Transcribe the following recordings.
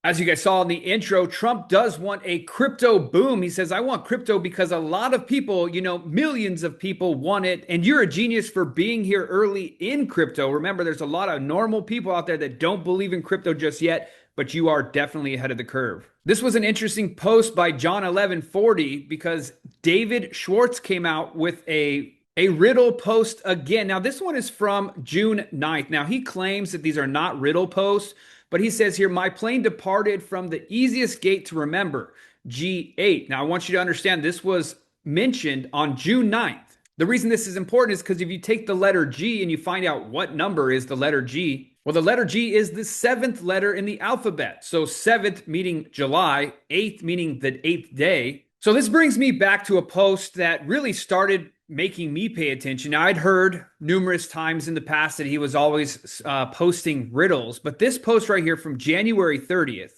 As you guys saw in the intro, Trump does want a crypto boom. He says, I want crypto because a lot of people, millions of people want it. And you're a genius for being here early in crypto. Remember, there's a lot of normal people out there that don't believe in crypto just yet, but you are definitely ahead of the curve. This was an interesting post by John 1140 because David Schwartz came out with a riddle post again. Now, this one is from June 9th. Now, he claims that these are not riddle posts, but he says here, my plane departed from the easiest gate to remember, G8. Now, I want you to understand this was mentioned on June 9th. The reason this is important is because if you take the letter G and you find out what number is the letter G, well, the letter G is the seventh letter in the alphabet. So seventh meaning July, eighth meaning the eighth day. So this brings me back to a post that really started making me pay attention. Now, I'd heard numerous times in the past that he was always posting riddles, but this post right here from January 30th,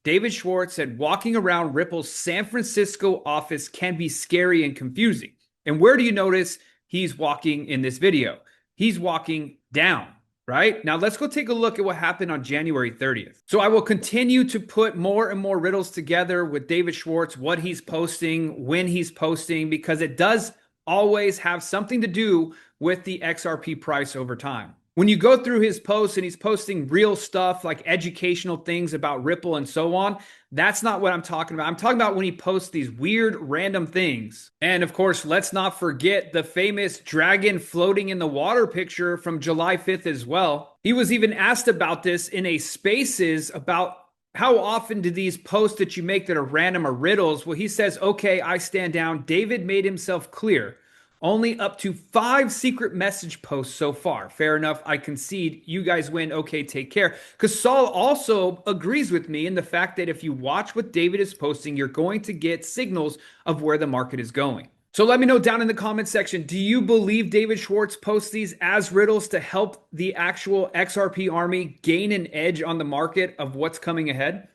David Schwartz said, walking around Ripple's San Francisco office can be scary and confusing. And where do you notice he's walking in this video? He's walking down, right? Now, let's go take a look at what happened on January 30th. So I will continue to put more and more riddles together with David Schwartz, what he's posting, when he's posting, because it does always have something to do with the XRP price over time. When you go through his posts and he's posting real stuff like educational things about Ripple and so on, that's not what I'm talking about. I'm talking about when he posts these weird random things. And of course, let's not forget the famous dragon floating in the water picture from July 5th as well. He was even asked about this in a Spaces about how often do these posts that you make that are random or riddles? Well, he says, okay, I stand down. David made himself clear. Only up to 5 secret message posts so far. Fair enough. I concede. You guys win. Okay, take care. Because Saul also agrees with me in the fact that if you watch what David is posting, you're going to get signals of where the market is going. So let me know down in the comment section, do you believe David Schwartz posts these as riddles to help the actual XRP army gain an edge on the market of what's coming ahead?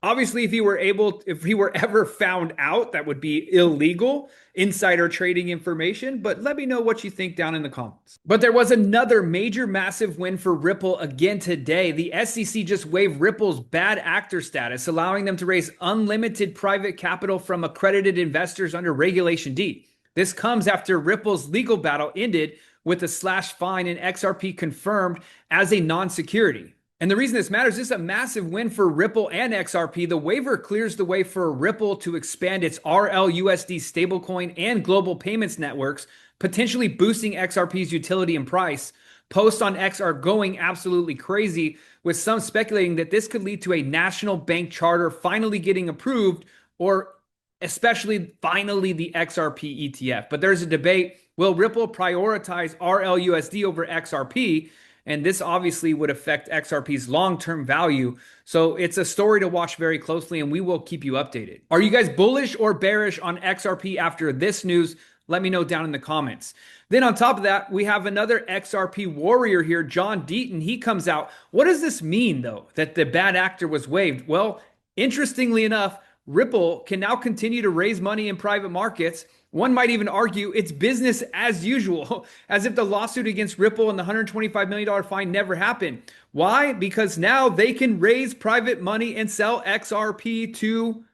Obviously, if he were ever found out, that would be illegal, insider trading information, but let me know what you think down in the comments. But there was another major massive win for Ripple again today. The SEC just waived Ripple's bad actor status, allowing them to raise unlimited private capital from accredited investors under Regulation D. This comes after Ripple's legal battle ended with a /fine and XRP confirmed as a non-security. And the reason this matters, this is a massive win for Ripple and XRP. The waiver clears the way for Ripple to expand its RLUSD stablecoin and global payments networks, potentially boosting XRP's utility and price. Posts on X are going absolutely crazy, with some speculating that this could lead to a national bank charter finally getting approved, or especially finally the XRP ETF. But there's a debate. Will Ripple prioritize RLUSD over XRP? And this obviously would affect XRP's long-term value. So it's a story to watch very closely, and we will keep you updated. Are you guys bullish or bearish on XRP after this news? Let me know down in the comments. Then on top of that, we have another XRP warrior here, John Deaton. He comes out. What does this mean, though, that the bad actor was waived? Well, interestingly enough, Ripple can now continue to raise money in private markets. One might even argue it's business as usual, as if the lawsuit against Ripple and the $125 million fine never happened. Why? Because now they can raise private money and sell XRP to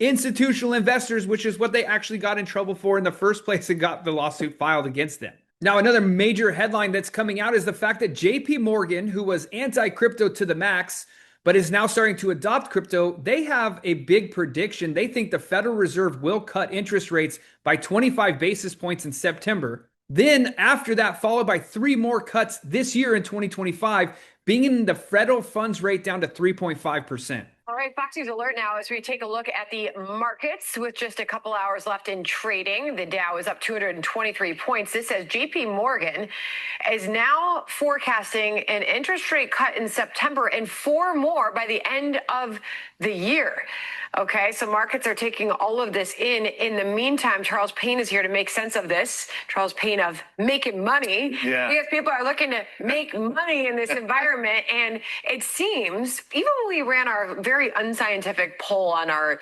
institutional investors, which is what they actually got in trouble for in the first place and got the lawsuit filed against them. Now, another major headline that's coming out is the fact that JP Morgan, who was anti-crypto to the max, but is now starting to adopt crypto, they have a big prediction. They think the Federal Reserve will cut interest rates by 25 basis points in September. Then after that, followed by 3 more cuts this year in 2025, bringing the federal funds rate down to 3.5%. All right, Fox News Alert now as we take a look at the markets with just a couple hours left in trading. The Dow is up 223 points. This says JP Morgan is now forecasting an interest rate cut in September and 4 more by the end of the year. Okay, so markets are taking all of this in. In the meantime, Charles Payne is here to make sense of this. Charles Payne of making money. Yeah. Because people are looking to make money in this environment. And it seems, even when we ran our very unscientific poll on our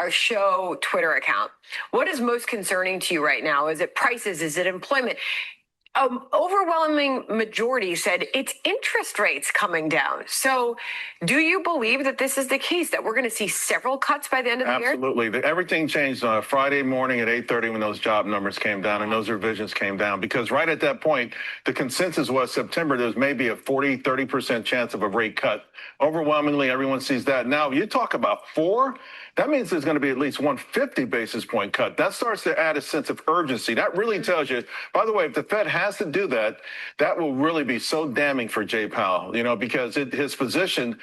show Twitter account, what is most concerning to you right now? Is it prices? Is it employment? Overwhelming majority said it's interest rates coming down. So do you believe that this is the case, that we're going to see several cuts by the end of the year? Absolutely. Everything changed on Friday morning at 8:30 when those job numbers came down and those revisions came down, because right at that point, the consensus was September, there's maybe a 30% chance of a rate cut. Overwhelmingly, everyone sees that. Now, you talk about 4, that means there's going to be at least 150 basis point cut. That starts to add a sense of urgency. That really tells you, by the way, if the Fed has to do that, that will really be so damning for Jay Powell, because his position,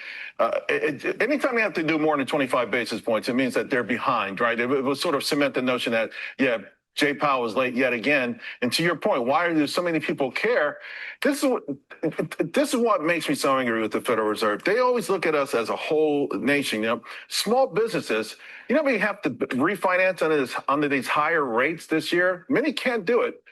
anytime you have to do more than 25 basis points, it means that they're behind, right? It will sort of cement the notion that, Jay Powell was late yet again. And to your point, why are there so many people care? This is what makes me so angry with the Federal Reserve. They always look at us as a whole nation. Small businesses, we have to refinance under these higher rates this year. Many can't do it.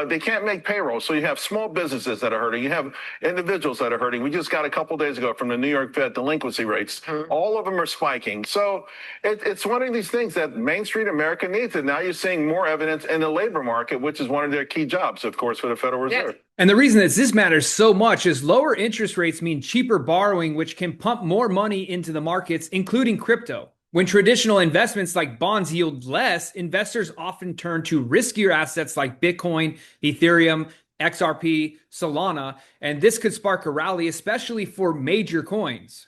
They can't make payroll. So you have small businesses that are hurting. You have individuals that are hurting. We just got a couple days ago from the New York Fed delinquency rates. All of them are spiking. So it's one of these things that Main Street America needs. And now you're seeing more evidence in the labor market, which is one of their key jobs, of course, for the Federal Reserve. Yes. And the reason that this matters so much is lower interest rates mean cheaper borrowing, which can pump more money into the markets, including crypto. When traditional investments like bonds yield less, investors often turn to riskier assets like Bitcoin, Ethereum, XRP, Solana, and this could spark a rally, especially for major coins.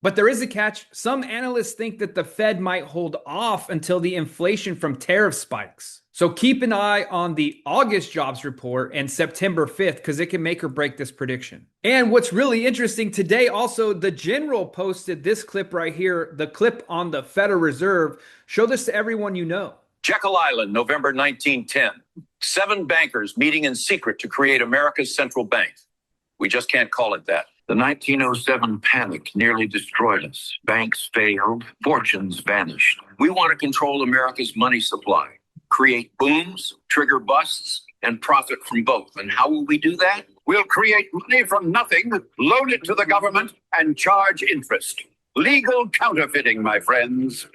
But there is a catch. Some analysts think that the Fed might hold off until the inflation from tariff spikes. So keep an eye on the August jobs report and September 5th, because it can make or break this prediction. And what's really interesting today, also, the General posted this clip right here, the clip on the Federal Reserve. Show this to everyone you know. Jekyll Island, November 1910. 7 bankers meeting in secret to create America's central bank. We just can't call it that. The 1907 panic nearly destroyed us. Banks failed, fortunes vanished. We want to control America's money supply, create booms, trigger busts, and profit from both. And how will we do that? We'll create money from nothing, loan it to the government, and charge interest. Legal counterfeiting, my friends.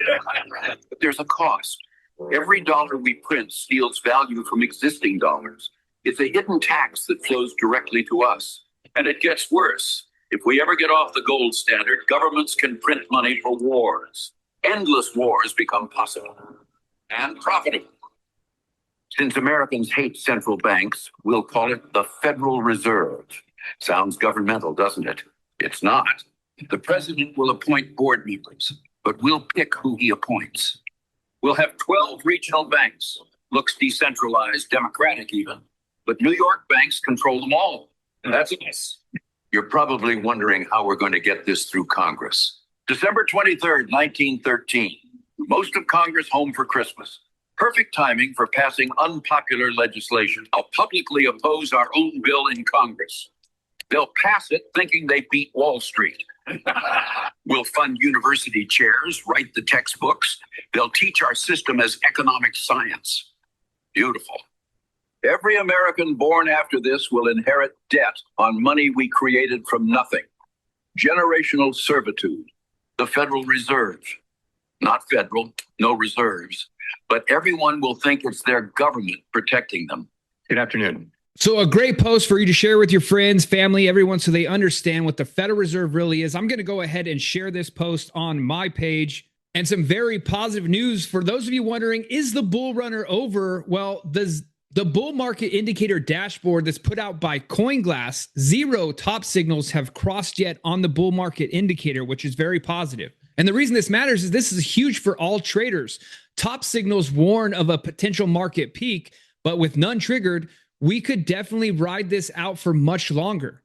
But there's a cost. Every dollar we print steals value from existing dollars. It's a hidden tax that flows directly to us. And it gets worse. If we ever get off the gold standard, governments can print money for wars. Endless wars become possible and profitable. Since Americans hate central banks, we'll call it the Federal Reserve. Sounds governmental, doesn't it? It's not. The president will appoint board members, but we'll pick who he appoints. We'll have 12 regional banks. Looks decentralized, democratic even. But New York banks control them all. And that's us. You're probably wondering how we're going to get this through Congress. December 23rd, 1913. Most of Congress home for Christmas. Perfect timing for passing unpopular legislation. I'll publicly oppose our own bill in Congress. They'll pass it thinking they beat Wall Street. We'll fund university chairs, write the textbooks. They'll teach our system as economic science. Beautiful. Every American born after this will inherit debt on money we created from nothing. Generational servitude. The Federal Reserve. Not federal, no reserves. But everyone will think it's their government protecting them. Good afternoon. So a great post for you to share with your friends, family, everyone, so they understand what the Federal Reserve really is. I'm going to go ahead and share this post on my page. And some very positive news for those of you wondering, is the bull runner over? Well, the bull market indicator dashboard that's put out by CoinGlass, 0 top signals have crossed yet on the bull market indicator, which is very positive. And the reason this matters is this is huge for all traders. Top signals warn of a potential market peak, but with none triggered, we could definitely ride this out for much longer.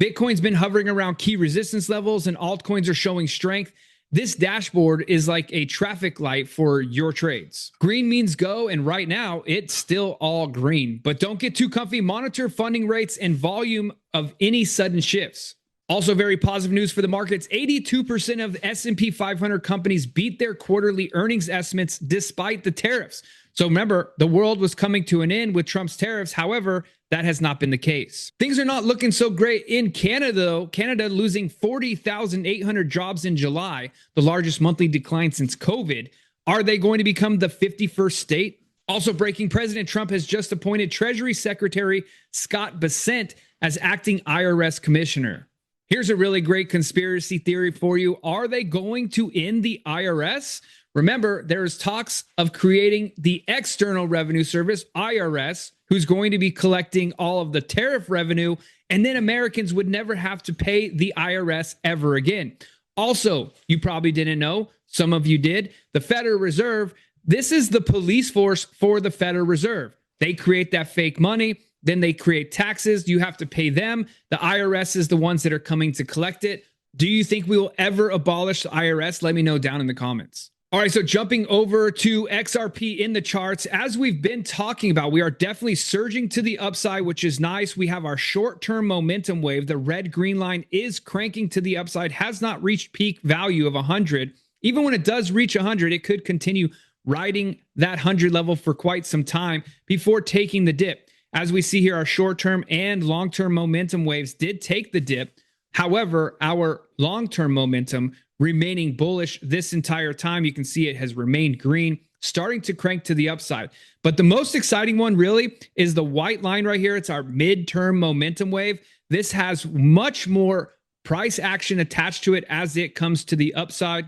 Bitcoin's been hovering around key resistance levels and altcoins are showing strength. This dashboard is like a traffic light for your trades. Green means go, and right now it's still all green. But don't get too comfy. Monitor funding rates and volume of any sudden shifts. Also, very positive news for the markets. 82% of S&P 500 companies beat their quarterly earnings estimates despite the tariffs. So remember, the world was coming to an end with Trump's tariffs. However, that has not been the case. Things are not looking so great in Canada, though. Canada losing 40,800 jobs in July, the largest monthly decline since COVID. Are they going to become the 51st state? Also breaking, President Trump has just appointed Treasury Secretary Scott Bessent as acting IRS commissioner. Here's a really great conspiracy theory for you. Are they going to end the IRS? Remember, there's talks of creating the External Revenue Service, IRS, who's going to be collecting all of the tariff revenue, and then Americans would never have to pay the IRS ever again. Also, you probably didn't know, some of you did, the Federal Reserve, this is the police force for the Federal Reserve. They create that fake money, then they create taxes, you have to pay them. The IRS is the ones that are coming to collect it. Do you think we will ever abolish the IRS? Let me know down in the comments. All right, so jumping over to XRP in the charts, as we've been talking about, we are definitely surging to the upside, which is nice. We have our short-term momentum wave. The red green line is cranking to the upside, has not reached peak value of 100. Even when it does reach 100, it could continue riding that 100 level for quite some time before taking the dip. As we see here, our short-term and long-term momentum waves did take the dip. However, our long-term momentum remaining bullish this entire time. You can see it has remained green, starting to crank to the upside. But the most exciting one really is the white line right here. It's our midterm momentum wave. This has much more price action attached to it as it comes to the upside.